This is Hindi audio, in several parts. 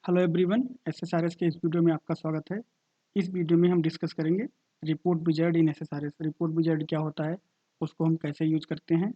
हेलो एवरीवन, एसएसआरएस के इस वीडियो में आपका स्वागत है। इस वीडियो में हम डिस्कस करेंगे रिपोर्ट विजार्ड इन एसएसआरएस। रिपोर्ट विजार्ड क्या होता है, उसको हम कैसे यूज करते हैं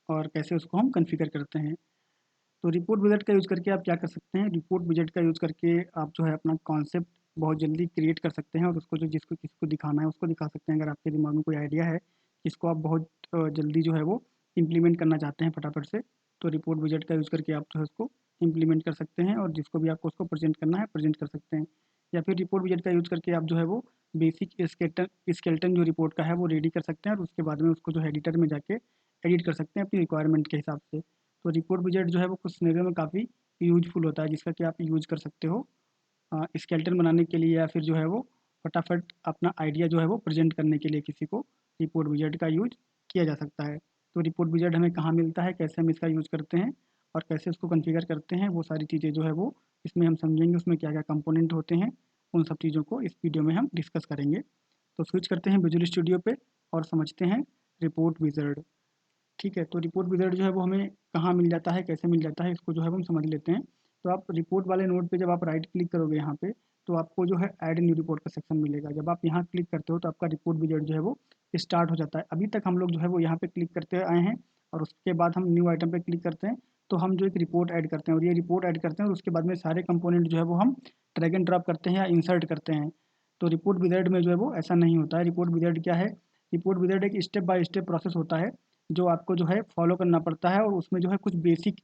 और कैसे उसको हम कॉन्फ़िगर करते हैं। तो रिपोर्ट विजार्ड का यूज़ करके आप क्या कर सकते हैं, रिपोर्ट विजार्ड का यूज़ करके आप जो है अपना कॉन्सेप्ट बहुत जल्दी क्रिएट कर सकते हैं और उसको जो जिसको किसको दिखाना है उसको दिखा सकते हैं। अगर आपके दिमाग में कोई आइडिया है जिसको आप बहुत जल्दी जो है वो इम्प्लीमेंट करना चाहते हैं फटाफट से, तो रिपोर्ट विजार्ड का यूज़ करके आप जो है उसको इम्प्लीमेंट कर सकते हैं और जिसको भी आपको उसको प्रेजेंट करना है प्रेजेंट कर सकते हैं। या फिर रिपोर्ट विजार्ड का यूज़ करके आप जो है वो बेसिक स्केलेटन जो रिपोर्ट का है वो रेडी कर सकते हैं और उसके बाद में उसको जो है एडिटर में जाके एडिट कर सकते हैं अपनी रिक्वायरमेंट के हिसाब से। तो रिपोर्ट विजार्ड जो है वो कुछ सिनेरियो में काफ़ी यूजफुल होता है जिसका कि आप यूज़ कर सकते हो स्केलेटन बनाने के लिए, या फिर जो है वो फटाफट अपना आइडिया जो है वो प्रेजेंट करने के लिए किसी को रिपोर्ट विजार्ड का यूज किया जा सकता है। तो रिपोर्ट विजार्ड हमें कहाँ मिलता है, कैसे हम इसका यूज़ करते हैं और कैसे उसको कॉन्फ़िगर करते हैं, वो सारी चीज़ें जो है वो इसमें हम समझेंगे। उसमें क्या क्या कंपोनेंट होते हैं, उन सब चीज़ों को इस वीडियो में हम डिस्कस करेंगे। तो स्विच करते हैं विजुअल स्टूडियो पे और समझते हैं रिपोर्ट विजार्ड। ठीक है, तो रिपोर्ट विज़ार्ड जो है वो हमें कहाँ मिल जाता है, कैसे मिल जाता है, इसको जो है वो हम समझ लेते हैं। तो आप रिपोर्ट वाले नोड पे जब आप राइट क्लिक करोगे यहाँ पे, तो आपको जो है ऐड न्यू रिपोर्ट का सेक्शन मिलेगा। जब आप यहाँ क्लिक करते हो तो आपका रिपोर्ट विज़ार्ड जो है वो स्टार्ट हो जाता है। अभी तक हम लोग जो है वो यहाँ पे क्लिक करते आए हैं और उसके बाद हम न्यू आइटम पे क्लिक करते हैं, तो हम जो एक रिपोर्ट ऐड करते हैं और ये रिपोर्ट ऐड करते हैं और उसके बाद में सारे कंपोनेंट जो है वो हम ड्रैग एंड ड्रॉप करते हैं या इंसर्ट करते हैं। तो रिपोर्ट विज़ार्ड में जो है वो ऐसा नहीं होता है। रिपोर्ट विज़ार्ड क्या है, रिपोर्ट विज़ार्ड एक स्टेप बाय स्टेप प्रोसेस होता है जो आपको जो है फॉलो करना पड़ता है और उसमें जो है कुछ बेसिक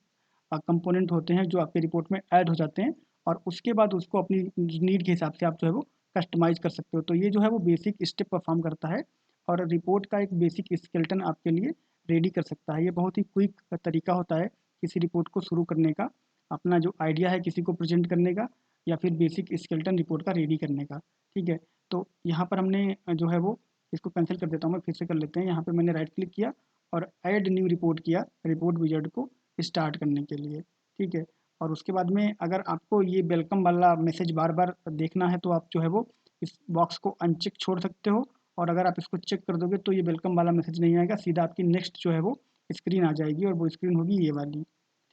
कंपोनेंट होते हैं जो आपके रिपोर्ट में ऐड हो जाते हैं और उसके बाद उसको अपनी नीड के हिसाब से आप जो है वो कस्टमाइज़ कर सकते हो। तो ये जो है वो बेसिक स्टेप परफॉर्म करता है और रिपोर्ट का एक बेसिक स्केलेटन आपके लिए रेडी कर सकता है। ये बहुत ही क्विक तरीका होता है किसी रिपोर्ट को शुरू करने का, अपना जो आइडिया है किसी को प्रेजेंट करने का या फिर बेसिक स्केलेटन रिपोर्ट का रेडी करने का। ठीक है, तो यहाँ पर हमने जो है वो इसको कैंसिल कर देता हूँ, मैं फिर से कर लेते हैं। यहाँ पे मैंने राइट क्लिक किया और ऐड न्यू रिपोर्ट किया रिपोर्ट विजार्ड को स्टार्ट करने के लिए। ठीक है, और उसके बाद में अगर आपको ये वेलकम वाला मैसेज बार बार देखना है तो आप जो है वो इस बॉक्स को अनचेक छोड़ सकते हो और अगर आप इसको चेक कर दोगे तो ये वेलकम वाला मैसेज नहीं आएगा, सीधा आपकी नेक्स्ट जो है वो स्क्रीन आ जाएगी और वो स्क्रीन होगी ये वाली।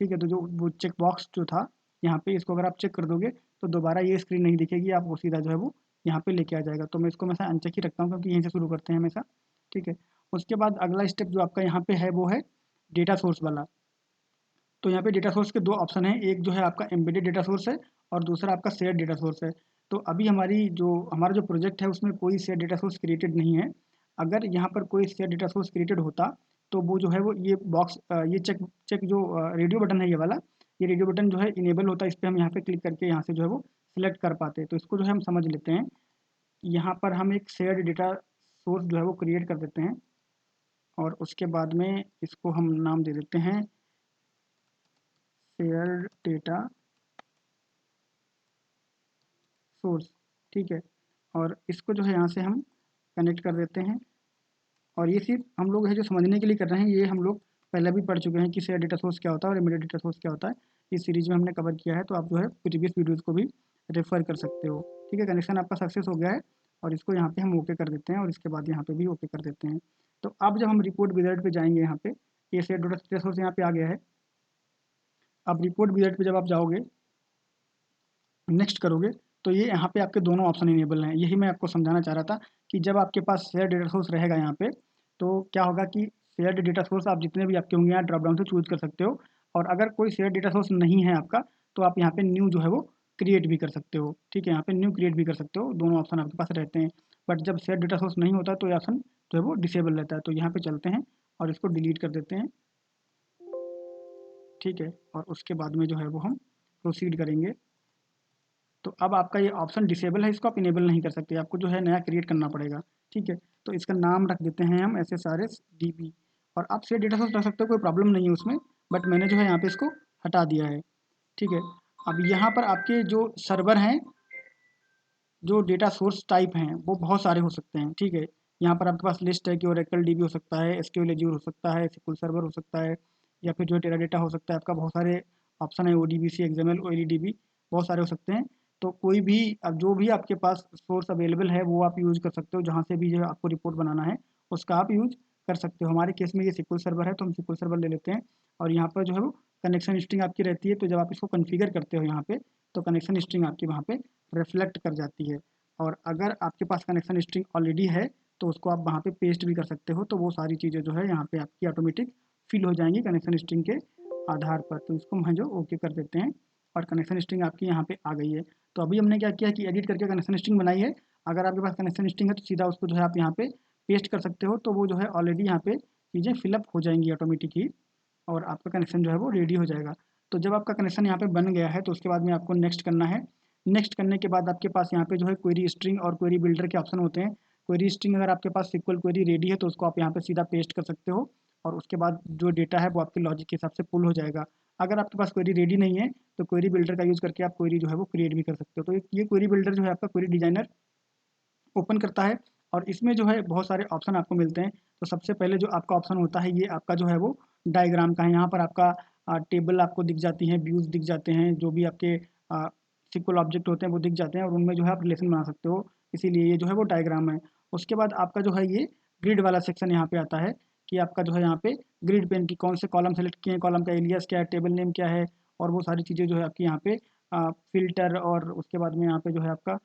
ठीक है, तो जो वो चेक बॉक्स जो था यहाँ पे, इसको अगर आप चेक कर दोगे तो दोबारा ये स्क्रीन नहीं दिखेगी, आपको सीधा जो है वो यहाँ पे लेके आ जाएगा। तो मैं इसको हमेशा अनचेक ही रखता हूँ क्योंकि यहीं से शुरू करते हैं हमेशा। ठीक है, उसके बाद अगला स्टेप जो आपका यहाँ पे है वो है डेटा सोर्स वाला। तो यहाँ पे डेटा सोर्स के दो ऑप्शन हैं, एक जो है आपका एम्बेडेड डेटा सोर्स है और दूसरा आपका शेयर डेटा सोर्स है। तो अभी हमारा जो प्रोजेक्ट है उसमें कोई शेयर डेटा सोर्स क्रिएटेड नहीं है। अगर यहाँ पर कोई शेयर डेटा सोर्स क्रिएटेड होता तो वो जो है वो ये बॉक्स ये चेक चेक जो रेडियो बटन है ये वाला, ये रेडियो बटन जो है इनेबल होता है। इस पर हम यहाँ पे क्लिक करके यहाँ से जो है वो सिलेक्ट कर पाते। तो इसको जो है हम समझ लेते हैं। यहाँ पर हम एक शेयर्ड डेटा सोर्स जो है वो क्रिएट कर देते हैं और उसके बाद में इसको हम नाम दे देते हैं शेयर डेटा सोर्स। ठीक है, और इसको जो है यहाँ से हम कनेक्ट कर देते हैं और ये सिर्फ हम लोग है जो समझने के लिए कर रहे हैं। ये हम लोग पहले भी पढ़ चुके हैं कि शेयर डेटा सोर्स क्या होता है और इमीडिएट डेटा सोर्स क्या होता है। इस सीरीज में हमने कवर किया है, तो आप जो है प्रीवियस वीडियोज़ को भी रेफर कर सकते हो। ठीक है, कनेक्शन आपका सक्सेस हो गया है और इसको यहाँ पे हम ओके कर देते हैं और इसके बाद यहाँ पे भी ओके कर देते हैं। तो अब जब हम रिपोर्ट विजार्ड पे जाएंगे, यहाँ पे ये शेयर डेटा सोर्स यहाँ पे आ गया है। अब रिपोर्ट विजार्ड पे जब आप जाओगे, नेक्स्ट करोगे, तो ये यहाँ पे आपके दोनों ऑप्शन इनेबल हैं। यही मैं आपको समझाना चाह रहा था कि जब आपके पास शेयर डेटा सोर्स रहेगा यहाँ पे, तो क्या होगा कि शेयर डेटा सोर्स आप जितने भी आपके होंगे यहाँ ड्रॉप डाउन से चूज कर सकते हो और अगर कोई शेयर डेटा सोर्स नहीं है आपका तो आप यहाँ पे न्यू जो है वो क्रिएट भी कर सकते हो। ठीक है, यहाँ पे न्यू क्रिएट भी कर सकते हो, दोनों ऑप्शन आपके पास रहते हैं। बट जब शेयर डेटा सोर्स नहीं होता तो ये ऑप्शन जो है वो डिसेबल रहता है। तो यहाँ पे चलते हैं और इसको डिलीट कर देते हैं। ठीक है, और उसके बाद में जो है वो हम प्रोसीड करेंगे। तो अब आपका ये ऑप्शन डिसेबल है, इसको आप इनेबल नहीं कर सकते, आपको जो है नया क्रिएट करना पड़ेगा। ठीक है, तो इसका नाम रख देते हैं हम SSRS-DB और आप शेयर डेटा सोर्स रख सकते हो, कोई प्रॉब्लम नहीं है उसमें, बट मैंने जो है यहाँ पे इसको हटा दिया है। ठीक है, अब यहाँ पर आपके जो सर्वर हैं, जो डेटा सोर्स टाइप हैं वो बहुत सारे हो सकते हैं। ठीक है, यहाँ पर आपके पास लिस्ट है कि ओरेकल DB हो सकता है, SQL एज्योर हो सकता है, SQL सर्वर हो सकता है या फिर जो टेराडाटा हो सकता है। आपका बहुत सारे ऑप्शन है, ODBC, XML, OLEDB, बहुत सारे हो सकते हैं। तो कोई भी अब जो भी आपके पास सोर्स अवेलेबल है वो आप यूज़ कर सकते हो, जहाँ से भी जो है आपको रिपोर्ट बनाना है उसका आप यूज़ कर सकते हो। हमारे केस में ये SQL सर्वर है तो हम SQL सर्वर ले लेते हैं और यहाँ पर जो है वो कनेक्शन स्ट्रिंग आपकी रहती है, तो जब आप इसको कॉन्फ़िगर करते हो यहाँ पे, तो कनेक्शन स्ट्रिंग आपकी वहाँ पे रिफ्लेक्ट कर जाती है। और अगर आपके पास कनेक्शन स्ट्रिंग ऑलरेडी है तो उसको आप वहाँ पे पेस्ट भी कर सकते हो, तो वो सारी चीज़ें जो है यहाँ पे आपकी ऑटोमेटिक फिल हो जाएंगी कनेक्शन स्ट्रिंग के आधार पर। तो इसको हम जो ओके कर देते हैं और कनेक्शन स्ट्रिंग आपकी यहाँ पे आ गई है। तो अभी हमने क्या किया कि एडिट करके कनेक्शन स्ट्रिंग बनाई है। अगर आपके पास कनेक्शन स्ट्रिंग है तो सीधा उसको जो है आप यहाँ पे पेस्ट कर सकते हो, तो वो जो है ऑलरेडी यहाँ पे चीज़ें फिलअप हो जाएंगी ऑटोमेटिक ही, और आपका कनेक्शन जो है वो रेडी हो जाएगा। तो जब आपका कनेक्शन यहाँ पे बन गया है तो उसके बाद में आपको नेक्स्ट करना है। नेक्स्ट करने के बाद आपके पास यहाँ पे जो है क्वेरी स्ट्रिंग और क्वेरी बिल्डर के ऑप्शन होते हैं। क्वेरी स्ट्रिंग अगर आपके पास सिक्वल क्वेरी रेडी है तो उसको आप यहाँ पे सीधा पेस्ट कर सकते हो, और उसके बाद जो डेटा है वो आपके लॉजिक के हिसाब से पुल हो जाएगा। अगर आपके पास क्वेरी रेडी नहीं है तो क्वेरी बिल्डर का यूज़ करके आप क्वेरी जो है वो क्रिएट भी कर सकते हो। तो ये क्वेरी बिल्डर जो है आपका क्वेरी डिजाइनर ओपन करता है, और इसमें जो है बहुत सारे ऑप्शन आपको मिलते हैं। तो सबसे पहले जो आपका ऑप्शन होता है ये आपका जो है वो डायग्राम का है। यहाँ पर आपका टेबल आपको दिख जाती हैं, व्यूज़ दिख जाते हैं, जो भी आपके सिक्वल ऑब्जेक्ट होते हैं वो दिख जाते हैं, और उनमें जो है आप रिलेशन बना सकते हो, इसीलिए ये जो है वो डायग्राम है। उसके बाद आपका जो है ये ग्रिड वाला सेक्शन यहाँ पे आता है, कि आपका जो है यहाँ पे ग्रिड पेन की कौन से कॉलम सेलेक्ट किए हैं, कॉलम का एलियास क्या है, टेबल नेम क्या है, और वो सारी चीज़ें जो है आपकी यहाँ पे फिल्टर, और उसके बाद में यहाँ पे जो है आपका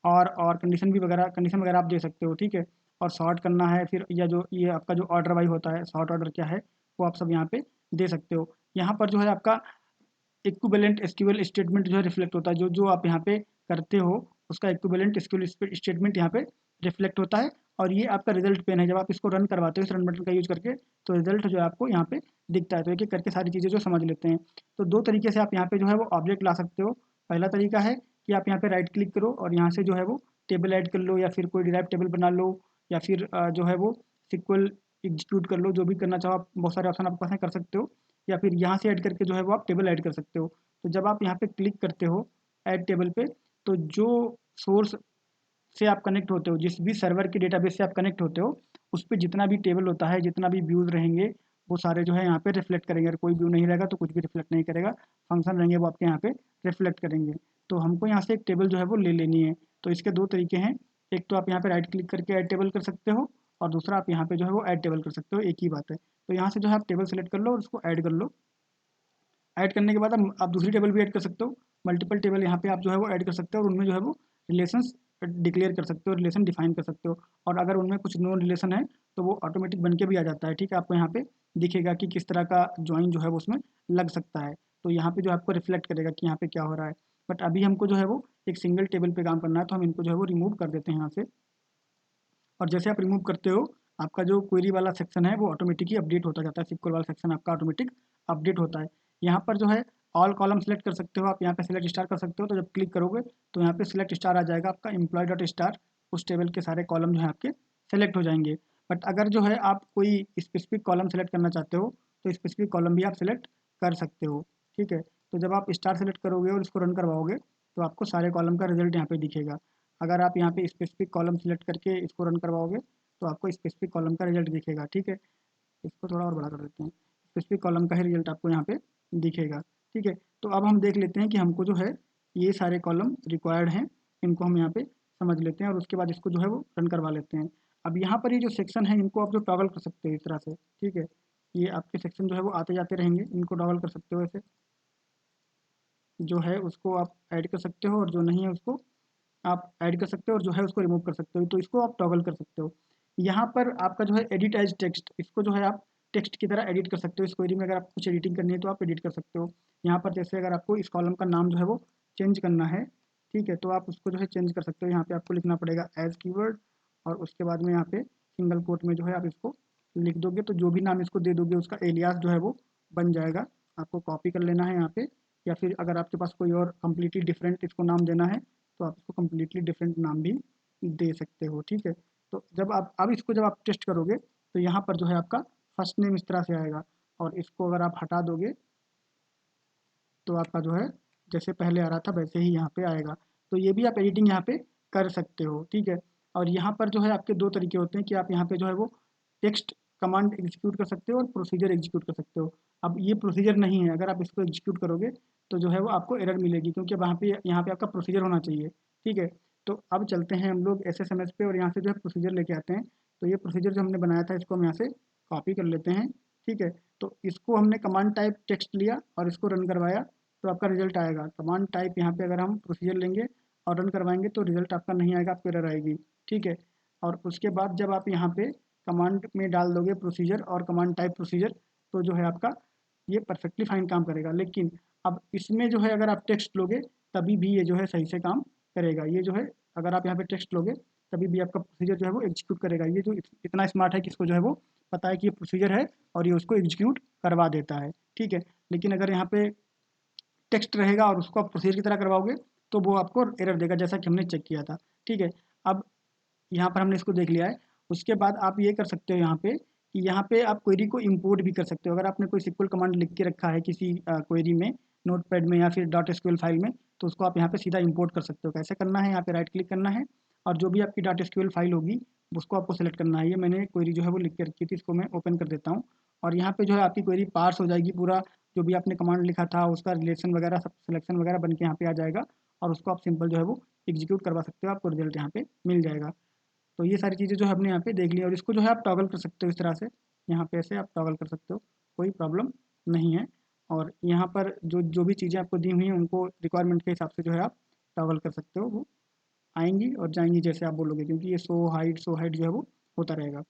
और कंडीशन वगैरह आप दे सकते हो, ठीक है। और सॉर्ट करना है फिर, या जो ये आपका जो ऑर्डर वाइज होता है, सॉर्ट ऑर्डर क्या है वो आप सब यहाँ पे दे सकते हो। यहाँ पर जो है आपका इक्विवेलेंट एसक्यूएल स्टेटमेंट जो है रिफ्लेक्ट होता है, जो जो आप यहाँ पे करते हो उसका इक्विवेलेंट एसक्यूएल स्टेटमेंट यहाँ पे रिफ्लेक्ट होता है। और ये आपका रिजल्ट पेन है, जब आप इसको रन करवाते हो इस रन बटन का यूज करके, तो रिजल्ट जो है आपको यहाँ पे दिखता है। तो एक एक करके सारी चीज़ें जो समझ लेते हैं। तो दो तरीके से आप यहाँ पे जो है वो ऑब्जेक्ट ला सकते हो। पहला तरीका है कि आप यहाँ पे राइट क्लिक करो और यहाँ से जो है वो टेबल ऐड कर लो, या फिर कोई डिराइव टेबल बना लो, या फिर जो है वो सिक्वल एग्जीक्यूट कर लो, जो भी करना चाहो आप, बहुत सारे ऑप्शन आपके पास है, कर सकते हो। या फिर यहाँ से ऐड करके जो है वो आप टेबल ऐड कर सकते हो। तो जब आप यहाँ पे क्लिक करते हो ऐड टेबल पे, तो जो सोर्स से आप कनेक्ट होते हो, जिस भी सर्वर के डेटाबेस से आप कनेक्ट होते हो, उस पे जितना भी टेबल होता है, जितना भी व्यूज़ रहेंगे, वो सारे जो है यहाँ पे रिफ्लेक्ट करेंगे। अगर कोई व्यू नहीं रहेगा तो कुछ भी रिफ्लेक्ट नहीं करेगा, फंक्शन रहेंगे वो आपके यहाँ पे रिफ्लेक्ट करेंगे। तो हमको यहाँ से एक टेबल जो है वो ले लेनी है। तो इसके दो तरीके हैं, एक तो आप यहाँ पे राइट क्लिक करके ऐड टेबल कर सकते हो, और दूसरा आप यहाँ पे जो है वो ऐड टेबल कर सकते हो, एक ही बात है। तो यहाँ से जो है आप टेबल सेलेक्ट कर लो और उसको ऐड कर लो। ऐड करने के बाद आप दूसरी टेबल भी ऐड कर सकते हो। मल्टीपल टेबल यहाँ पे आप जो है वो ऐड कर सकते हो, और उनमें जो है वो रिलेशंस डिक्लेयर कर सकते हो, रिलेशन डिफाइन कर सकते हो। और अगर उनमें कुछ नो रिलेशन है तो वो ऑटोमेटिक बन के भी आ जाता है, ठीक है। आपको यहाँ पे दिखेगा कि किस तरह का ज्वाइन जो है वो उसमें लग सकता है। तो यहाँ पे जो आपको रिफ्लेक्ट करेगा कि यहाँ पे क्या हो रहा है। बट अभी हमको जो है वो एक सिंगल टेबल पे काम करना है, तो हम इनको जो है वो रिमूव कर देते हैं यहाँ से। और जैसे आप रिमूव करते हो, आपका जो क्वेरी वाला सेक्शन है वो ऑटोमेटिकली अपडेट होता जाता है, सिक्वल वाला सेक्शन आपका ऑटोमेटिक अपडेट होता है। यहाँ पर जो है ऑल कॉलम सेलेक्ट कर सकते हो आप, यहाँ पे सेलेक्ट स्टार कर सकते हो। तो जब क्लिक करोगे तो यहाँ पे सिलेक्ट स्टार आ जाएगा आपका एम्प्लॉय डॉट स्टार, उस टेबल के सारे कॉलम जो है आपके सेलेक्ट हो जाएंगे। बट अगर जो है आप कोई स्पेसिफिक कॉलम सेलेक्ट करना चाहते हो तो स्पेसिफिक कॉलम भी आप सेलेक्ट कर सकते हो, ठीक है। तो जब आप स्टार सेलेक्ट करोगे और इसको रन करवाओगे तो आपको सारे कॉलम का रिजल्ट यहाँ पे दिखेगा। अगर आप यहाँ पे स्पेसिफिक कॉलम सेलेक्ट करके इसको रन करवाओगे तो आपको स्पेसिफिक कॉलम का रिजल्ट दिखेगा, ठीक है। इसको थोड़ा और बड़ा कर देते हैं, स्पेसिफिक कॉलम का ही रिजल्ट आपको यहाँ पे दिखेगा, ठीक है। तो अब हम देख लेते हैं कि हमको जो है ये सारे कॉलम रिक्वायर्ड हैं, इनको हम यहाँ पे समझ लेते हैं, और उसके बाद इसको जो है वो रन करवा लेते हैं। अब यहाँ पर ये जो सेक्शन है इनको आप जो टॉगल कर सकते हो इस तरह से, ठीक है। ये आपके सेक्शन जो है वो आते जाते रहेंगे, इनको टॉगल कर सकते हो ऐसे, जो है उसको आप ऐड कर सकते हो और जो नहीं है उसको आप ऐड कर सकते हो, और जो है उसको रिमूव कर सकते हो। तो इसको आप टॉगल कर सकते हो। यहाँ पर आपका जो है एडिट एज टेक्स्ट, इसको जो है आप टेक्स्ट की तरह एडिट कर सकते हो। इस क्वेरी में अगर आपको कुछ एडिटिंग करनी है तो आप एडिट कर सकते हो। यहाँ पर जैसे अगर आपको इस कॉलम का नाम जो है वो चेंज करना है, ठीक है, तो आप उसको जो है चेंज कर सकते हो। यहाँ पे आपको लिखना पड़ेगा एज कीवर्ड, और उसके बाद में यहाँ पे सिंगल कोट में जो है आप इसको लिख दोगे, तो जो भी नाम इसको दे दोगे उसका एलियास जो है वो बन जाएगा। आपको कॉपी कर लेना है यहाँ पे, या फिर अगर आपके पास कोई और कम्प्लीटली डिफरेंट इसको नाम देना है तो आप इसको कम्प्लीटली डिफरेंट नाम भी दे सकते हो, ठीक है। तो जब आप अब इसको जब आप टेस्ट करोगे तो यहाँ पर जो है आपका फर्स्ट नेम इस तरह से आएगा, और इसको अगर आप हटा दोगे तो आपका जो है जैसे पहले आ रहा था वैसे ही यहाँ पे आएगा। तो ये भी आप एडिटिंग यहाँ पे कर सकते हो, ठीक है। और यहाँ पर जो है आपके दो तरीके होते हैं कि आप यहाँ पे जो है वो टेक्स्ट कमांड एग्जीक्यूट कर सकते हो और प्रोसीजर एग्जीक्यूट कर सकते हो। अब ये प्रोसीजर नहीं है, अगर आप इसको एग्जीक्यूट करोगे तो जो है वो आपको एरर मिलेगी, क्योंकि वहाँ पे यहाँ पे आपका प्रोसीजर होना चाहिए, ठीक है। तो अब चलते हैं हम लोग SSMS पे, और यहाँ से जो है प्रोसीजर लेके आते हैं। तो ये प्रोसीजर जो हमने बनाया था इसको हम यहाँ से कॉपी कर लेते हैं, ठीक है। तो इसको हमने कमांड टाइप टेक्स्ट लिया और इसको रन करवाया तो आपका रिजल्ट आएगा। कमांड टाइप यहाँ पे अगर हम प्रोसीजर लेंगे और रन करवाएंगे तो रिजल्ट आपका नहीं आएगा, आपको एरर आएगी। ठीक है। और उसके बाद जब आप यहाँ पे कमांड में डाल दोगे प्रोसीजर और कमांड टाइप प्रोसीजर तो जो है आपका ये परफेक्टली फाइन काम करेगा। लेकिन अब इसमें जो है अगर आप टेक्स्ट लोगे तभी भी ये जो है सही से काम करेगा। ये जो है अगर आप यहाँ पे टेक्स्ट लोगे तभी भी आपका प्रोसीजर जो है वो एग्जीक्यूट करेगा। ये जो इतना स्मार्ट है कि इसको जो है वो पता है कि ये प्रोसीजर है और ये उसको एग्जीक्यूट करवा देता है। ठीक है। लेकिन अगर यहाँ पे टेक्स्ट रहेगा और उसको आप प्रोसीजर की तरह करवाओगे तो वो आपको एरर देगा, जैसा कि हमने चेक किया था। ठीक है। अब यहाँ पर हमने इसको देख लिया है। उसके बाद आप ये कर सकते हो यहाँ पे कि यहाँ पे आप क्वेरी को इंपोर्ट भी कर सकते हो। अगर आपने कोई सिक्वल कमांड लिख के रखा है किसी क्वेरी में, नोटपैड में या फिर डॉट एसक्यूएल फाइल में, तो उसको आप यहाँ पे सीधा इंपोर्ट कर सकते हो। कैसे करना है, यहाँ पे राइट क्लिक करना है और जो भी आपकी डॉट एसक्यूएल फाइल होगी उसको आपको सेलेक्ट करना है। ये मैंने क्वेरी जो है वो लिख के रखी थी, इसको मैं ओपन कर देता हूँ और यहाँ पे जो है आपकी क्वेरी पार्स हो जाएगी। पूरा जो भी आपने कमांड लिखा था उसका रिलेशन वगैरह सब सिलेक्शन वगैरह बन के यहाँ पे आ जाएगा और उसको आप सिंपल जो है वो एग्जीक्यूट करवा सकते हो, आपको रिजल्ट यहाँ पे मिल जाएगा। तो ये सारी चीज़ें जो है हमने यहाँ पे देख ली और इसको जो है आप टॉगल कर सकते हो इस तरह से। यहाँ पे ऐसे आप टॉगल कर सकते हो, कोई प्रॉब्लम नहीं है। और यहाँ पर जो जो भी चीज़ें आपको दी हुई हैं उनको रिक्वायरमेंट के हिसाब से जो है आप टॉगल कर सकते हो। वो आएंगी और जाएंगी जैसे आप बोलोगे, क्योंकि ये शो हाइट जो है वो होता रहेगा।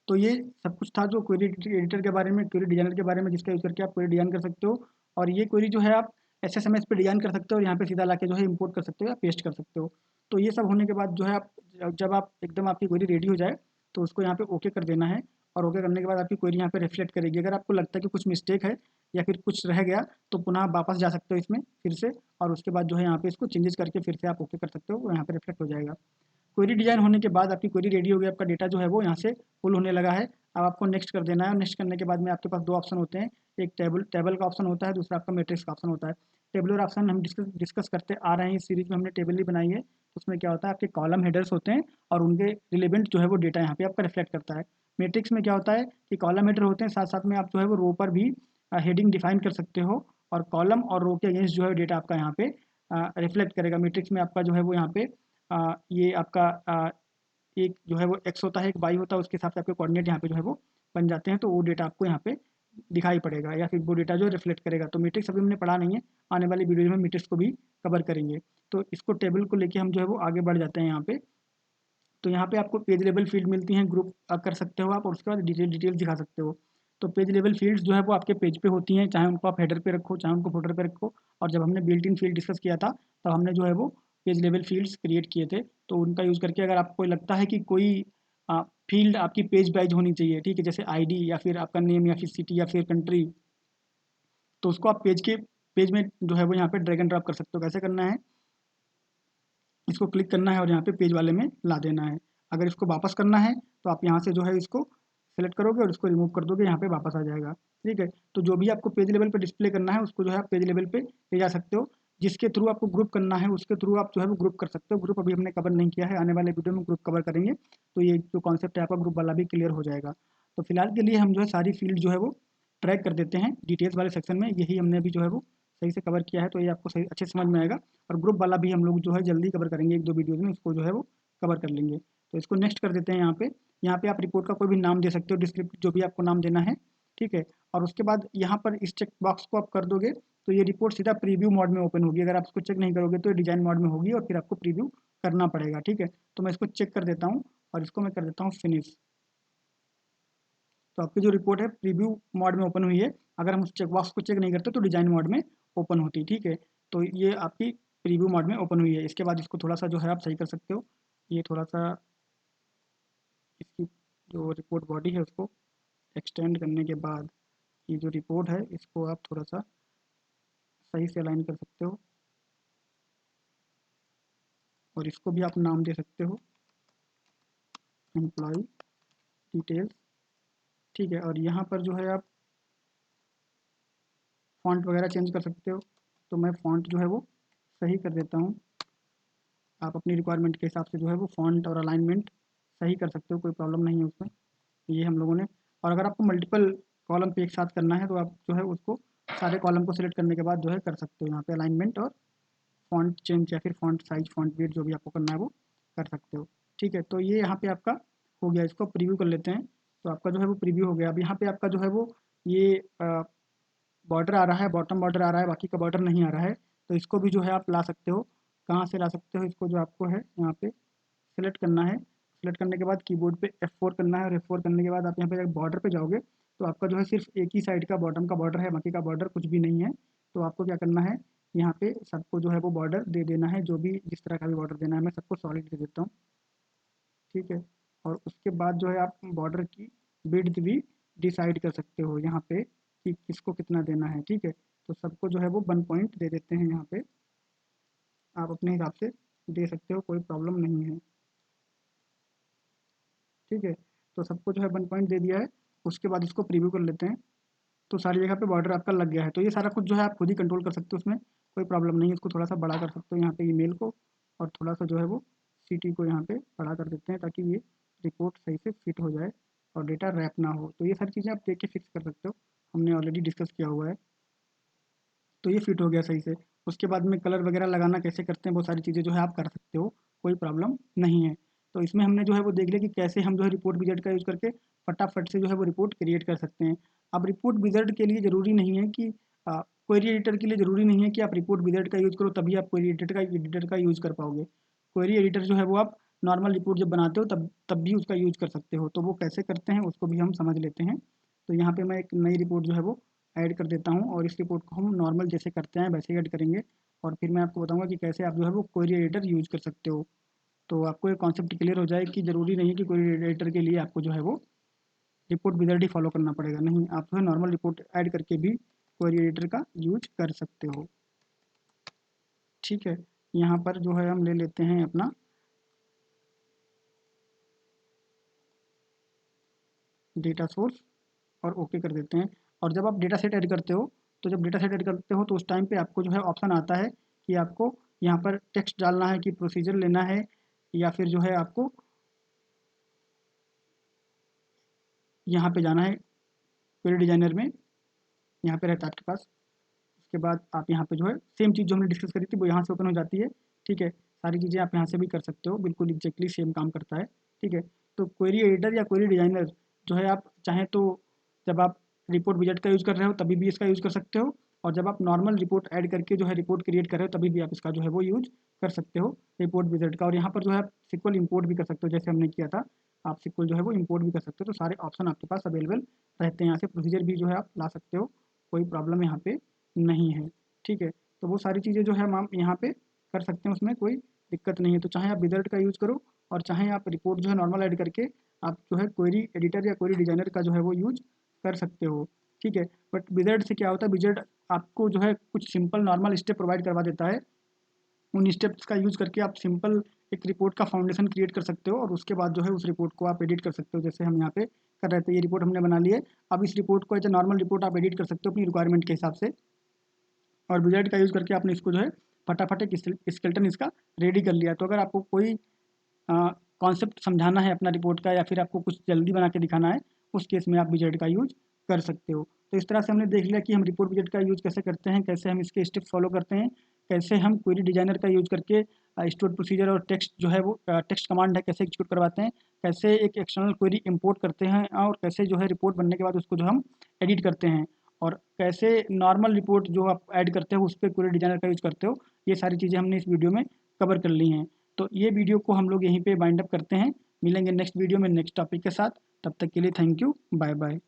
तो ये सब कुछ था जो क्वेरी एडिटर के बारे में, क्वेरी डिजाइनर के बारे में, जिसका यूज़ करके आप क्वेरी डिजाइन कर सकते हो। और ये क्वेरी जो है आप एसएसएमएस पे डिजाइन कर सकते हो और यहाँ पे सीधा लाके जो है इंपोर्ट कर सकते हो या पेस्ट कर सकते हो। तो ये सब होने के बाद जो है आप जब आप एकदम आपकी क्वेरी रेडी हो जाए तो उसको यहाँ पे ओके कर देना है। और ओके करने के बाद आपकी क्वेरी यहाँ पे रिफ्लेक्ट करेगी। अगर आपको लगता है कि कुछ मिस्टेक है या फिर कुछ रह गया तो पुनः आप वापस जा सकते हो इसमें फिर से, और उसके बाद जो है यहाँ पे इसको चेंजेस करके फिर से आप ओके कर सकते हो, वो यहाँ पे रिफ्लेक्ट हो जाएगा। क्वेरी डिजाइन होने के बाद आपकी क्वेरी रेडी हो गई, आपका डेटा जो है वो यहाँ से पुल होने लगा है। अब आपको नेक्स्ट कर देना है। नेक्स्ट करने के बाद में आपके पास दो ऑप्शन होते हैं, एक टेबल का ऑप्शन होता है, दूसरा आपका मैट्रिक्स का ऑप्शन होता है। टेबुलर ऑप्शन हम डिस्कस करते आ रहे हैं, इस सीरीज में हमने टेबल ही बनाई है। तो उसमें क्या होता है, आपके कॉलम हेडर्स होते हैं और उनके रिलेवेंट जो है वो डेटा यहाँ पे आपका रिफ्लेक्ट करता है। मैट्रिक्स में क्या होता है कि कॉलम हेडर होते हैं, साथ साथ में आप जो है वो रो पर भी हेडिंग डिफाइन कर सकते हो और कॉलम और रो के अगेंस्ट जो है डेटा आपका यहाँ पे रिफ्लेक्ट करेगा। मैट्रिक्स में आपका जो है वो यहाँ पे ये आपका एक जो है वो एक्स होता है, एक वाई होता है, उसके हिसाब से आपके कोऑर्डिनेट यहाँ पे जो है वो बन जाते हैं। तो वो डेटा आपको यहाँ पे दिखाई पड़ेगा या फिर वो डेटा जो रिफ्लेक्ट करेगा। तो मैट्रिक्स अभी हमने पढ़ा नहीं है, आने वाली वीडियो में मैट्रिक्स को भी कवर करेंगे। तो इसको टेबल को लेके हम जो है वो आगे बढ़ जाते हैं यहाँ पे। तो यहाँ पे आपको पेज लेवल फील्ड मिलती हैं, ग्रुप कर सकते हो आप और उसके बाद डिटेल्स दिखा सकते हो। तो पेज लेवल फील्ड्स जो है वो आपके पेज पे होती हैं, चाहे उनको आप हेडर पे रखो चाहे उनको फुटर पे रखो। और जब हमने बिल्ट इन फील्ड डिस्कस किया था तब हमने जो है वो पेज लेवल फील्ड्स क्रिएट किए थे। तो उनका यूज़ करके अगर आपको लगता है कि कोई फील्ड आपकी पेज वाइज होनी चाहिए, ठीक है, जैसे आईडी या फिर आपका नेम या फिर सिटी या फिर कंट्री, तो उसको आप पेज में जो है वो यहाँ पे ड्रैग एंड ड्रॉप कर सकते हो। कैसे करना है, इसको क्लिक करना है और यहाँ पे पेज वाले में ला देना है। अगर इसको वापस करना है तो आप यहाँ से जो है इसको सेलेक्ट करोगे और इसको रिमूव कर दोगे, यहाँ पे वापस आ जाएगा। ठीक है। तो जो भी आपको पेज लेवल पे डिस्प्ले करना है उसको जो है आप पेज लेवल पे ले जा सकते हो। जिसके थ्रू आपको ग्रुप करना है उसके थ्रू आप जो है वो ग्रुप कर सकते हो। ग्रुप अभी हमने कवर नहीं किया है, आने वाले वीडियो में ग्रुप कवर करेंगे तो ये जो कॉन्सेप्ट है आपका ग्रुप वाला भी क्लियर हो जाएगा। तो फिलहाल के लिए हम जो है सारी फील्ड जो है वो ट्रैक कर देते हैं डिटेल्स वाले सेक्शन में। यही हमने अभी जो है वो सही से कवर किया है, तो ये आपको सही अच्छे समझ में आएगा। और ग्रुप वाला भी हम लोग जो है जल्दी कवर करेंगे, एक दो वीडियोज में उसको जो है वो कवर कर लेंगे। तो इसको नेक्स्ट कर देते हैं। यहाँ पे आप रिपोर्ट का कोई भी नाम दे सकते हो, डिस्क्रिप्ट जो भी आपको नाम देना है। ठीक है। और उसके बाद यहाँ पर इस चेक बॉक्स को आप कर दोगे तो ये रिपोर्ट सीधा प्रीव्यू मोड में ओपन होगी। अगर आप इसको चेक नहीं करोगे तो डिजाइन मोड में होगी और फिर आपको प्रीव्यू करना पड़ेगा। ठीक है। तो मैं इसको चेक कर देता हूँ और इसको मैं कर देता हूँ फिनिश। तो आपकी जो रिपोर्ट है प्रीव्यू मोड में ओपन हुई है। अगर हम उस चेक बॉक्स को चेक नहीं करते तो डिजाइन मोड में ओपन होती। ठीक है। तो ये आपकी प्रीव्यू मोड में ओपन हुई है। इसके बाद इसको थोड़ा सा जो है आप सही कर सकते हो। ये थोड़ा सा इसकी जो रिपोर्ट बॉडी है उसको एक्सटेंड करने के बाद ये जो रिपोर्ट है इसको आप थोड़ा सा सही से अलाइन कर सकते हो और इसको भी आप नाम दे सकते हो एम्प्लॉय डिटेल्स। ठीक है। और यहाँ पर जो है आप फॉन्ट वगैरह चेंज कर सकते हो। तो मैं फ़ॉन्ट जो है वो सही कर देता हूँ। आप अपनी रिक्वायरमेंट के हिसाब से जो है वो फ़ॉन्ट और अलाइनमेंट सही कर सकते हो, कोई प्रॉब्लम नहीं है उसमें। ये हम लोगों ने, और अगर आपको मल्टीपल कॉलम पे एक साथ करना है तो आप जो है उसको सारे कॉलम को सिलेक्ट करने के बाद जो है कर सकते हो। यहाँ पे अलाइनमेंट और फ़ॉन्ट चेंज या फिर फ़ॉन्ट साइज फ़ॉन्ट वेट जो भी आपको करना है वो कर सकते हो। ठीक है। तो ये यहाँ पे आपका हो गया। इसको प्रीव्यू कर लेते हैं। तो आपका जो है वो प्रीव्यू हो गया। अब यहाँ पे आपका जो है वो ये बॉर्डर आ रहा है, बॉटम बॉर्डर आ रहा है, बाकी का बॉर्डर नहीं आ रहा है। तो इसको भी जो है आप ला सकते हो। कहाँ से ला सकते हो इसको, जो आपको है यहाँ पे सेलेक्ट करना है। सेलेक्ट करने के बाद कीबोर्ड पे F4 करना है, और F4 करने के बाद आप यहाँ पे बॉर्डर पे जाओगे तो आपका जो है सिर्फ एक ही साइड का बॉटम का बॉर्डर है, बाकी का बॉर्डर कुछ भी नहीं है। तो आपको क्या करना है, यहाँ पे सबको जो है वो बॉर्डर दे देना है, जो भी जिस तरह का भी बॉर्डर देना है। मैं सबको सॉलिड दे देता हूँ, ठीक है। और उसके बाद जो है आप बॉर्डर की विड्थ भी डिसाइड कर सकते हो यहाँ पे कि किसको कितना देना है, ठीक है। तो सबको जो है वो 1 पॉइंट दे देते हैं यहाँ पे, आप अपने हिसाब से दे सकते हो, कोई प्रॉब्लम नहीं है, ठीक है। तो सबको जो है 1 पॉइंट दे दिया है। उसके बाद इसको प्रीव्यू कर लेते हैं। तो सारी जगह पे बॉर्डर आपका लग गया है। तो ये सारा कुछ जो है आप खुद ही कंट्रोल कर सकते हो, उसमें कोई प्रॉब्लम नहीं है। इसको थोड़ा सा बड़ा कर सकते हो यहाँ पे ईमेल को, और थोड़ा सा जो है वो सिटी को यहाँ पे बड़ा कर देते हैं, ताकि ये रिपोर्ट सही से फिट हो जाए और डेटा रैप ना हो। तो ये सारी चीज़ें आप देख के फिक्स कर सकते हो, हमने ऑलरेडी डिस्कस किया हुआ है। तो ये फिट हो गया सही से। उसके बाद में कलर वगैरह लगाना कैसे करते हैं, वो सारी चीज़ें जो है आप कर सकते हो, कोई प्रॉब्लम नहीं है। तो इसमें हमने जो है वो देख लिया कि कैसे हम जो है रिपोर्ट विज़ार्ड का यूज़ करके फटाफट से जो है वो रिपोर्ट क्रिएट कर सकते हैं। अब रिपोर्ट विज़ार्ड के लिए ज़रूरी नहीं है कि क्वेरी एडिटर के लिए ज़रूरी नहीं है कि आप रिपोर्ट विज़ार्ड का यूज़ करो तभी आप क्वेरी एडिटर का यूज़ कर पाओगे। क्वेरी एडिटर जो है वो आप नॉर्मल रिपोर्ट जब बनाते हो तब भी उसका यूज़ कर सकते हो। तो वो कैसे करते हैं उसको भी हम समझ लेते हैं। तो यहाँ पे मैं एक नई रिपोर्ट जो है वो ऐड कर देता हूँ, और इस रिपोर्ट को हम नॉर्मल जैसे करते हैं वैसे ही ऐड करेंगे। और फिर मैं आपको बताऊंगा कि कैसे आप जो है वो क्वेरी एडिटर यूज़ कर सकते हो। तो आपको ये कॉन्सेप्ट क्लियर हो जाए कि ज़रूरी नहीं है कि क्वेरी एडिटर के लिए आपको जो है वो रिपोर्ट विज़ार्ड ही फॉलो करना पड़ेगा। नहीं, आप जो है नॉर्मल रिपोर्ट ऐड करके भी क्वेरी एडिटर का यूज कर सकते हो, ठीक है। यहाँ पर जो है हम ले लेते हैं अपना डेटा सोर्स, और ओके कर देते हैं। और जब आप डेटा सेट ऐड करते हो, तो जब डेटा सेट ऐड करते हो तो उस टाइम पे आपको जो है ऑप्शन आता है कि आपको यहाँ पर टेक्स्ट डालना है कि प्रोसीजर लेना है, या फिर जो है आपको यहाँ पे जाना है क्वेरी डिजाइनर में, यहाँ पे रहता है आपके पास। उसके बाद आप यहाँ पे जो है सेम चीज़ जो हमने डिस्कस करी थी वो यहाँ से ओपन हो जाती है, ठीक है। सारी चीज़ें आप यहाँ से भी कर सकते हो, बिल्कुल एग्जैक्टली सेम काम करता है, ठीक है। तो क्वेरी एडिटर या क्वेरी डिजाइनर जो है आप चाहें तो जब आप रिपोर्ट विजेट का यूज़ कर रहे हो तभी भी इसका यूज़ कर सकते हो, और जब आप नॉर्मल रिपोर्ट ऐड करके जो है रिपोर्ट क्रिएट कर रहे हो तभी भी आप इसका जो है वो यूज कर सकते हो रिपोर्ट विजेट का। और यहाँ पर जो है आप सिक्वल इंपोर्ट भी कर सकते हो, जैसे हमने किया था। आप सिक्वल जो है वो इंपोर्ट भी कर सकते हो। तो सारे ऑप्शन आपके पास अवेलेबल रहते हैं। यहाँ से प्रोसीजर भी जो है आप ला सकते हो, कोई प्रॉब्लम यहाँ पे नहीं है, ठीक है। तो वो सारी चीज़ें जो है हम यहाँ पे कर सकते हैं, उसमें कोई दिक्कत नहीं है। तो चाहे आप विज़ार्ड का यूज़ करो, और चाहे आप रिपोर्ट जो है नॉर्मल ऐड करके आप जो है क्वेरी एडिटर या क्वेरी डिजाइनर का जो है वो यूज कर सकते हो, ठीक है। बट विज़ार्ड से क्या होता है, विज़ार्ड आपको जो है कुछ सिंपल नॉर्मल स्टेप प्रोवाइड करवा देता है। उन स्टेप्स का यूज़ करके आप सिंपल एक रिपोर्ट का फाउंडेशन क्रिएट कर सकते हो, और उसके बाद जो है उस रिपोर्ट को आप एडिट कर सकते हो, जैसे हम यहाँ पे कर रहे थे। ये रिपोर्ट हमने बना ली है। अब इस रिपोर्ट को एज ए नॉर्मल रिपोर्ट आप एडिट कर सकते हो अपनी रिक्वायरमेंट के हिसाब से, और विजेट का यूज़ करके आपने इसको जो है फटाफट एक स्केलेटन इसका रेडी कर लिया। तो अगर आपको कोई कॉन्सेप्ट समझाना है अपना रिपोर्ट का, या फिर आपको कुछ जल्दी बना के दिखाना है, उस केस में आप विजेट का यूज कर सकते हो। तो इस तरह से हमने देख लिया कि हम रिपोर्ट विजेट का यूज़ कैसे करते हैं, कैसे हम इसके स्टेप्स फॉलो करते हैं, कैसे हम क्वेरी डिजाइनर का यूज़ करके स्टोर प्रोसीजर और टेक्स्ट जो है वो टेक्स्ट कमांड है कैसे एग्जीक्यूट करवाते हैं, कैसे एक एक्सटर्नल क्वेरी इंपोर्ट करते हैं, और कैसे जो है रिपोर्ट बनने के बाद उसको जो हम एडिट करते हैं, और कैसे नॉर्मल रिपोर्ट जो आप ऐड करते हो उस पर क्वेरी डिजाइनर का यूज़ करते हो। ये सारी चीज़ें हमने इस वीडियो में कवर कर ली हैं। तो ये वीडियो को हम लोग यहीं पे वाइंड अप करते हैं। मिलेंगे नेक्स्ट वीडियो में नेक्स्ट टॉपिक के साथ। तब तक के लिए थैंक यू, बाय बाय।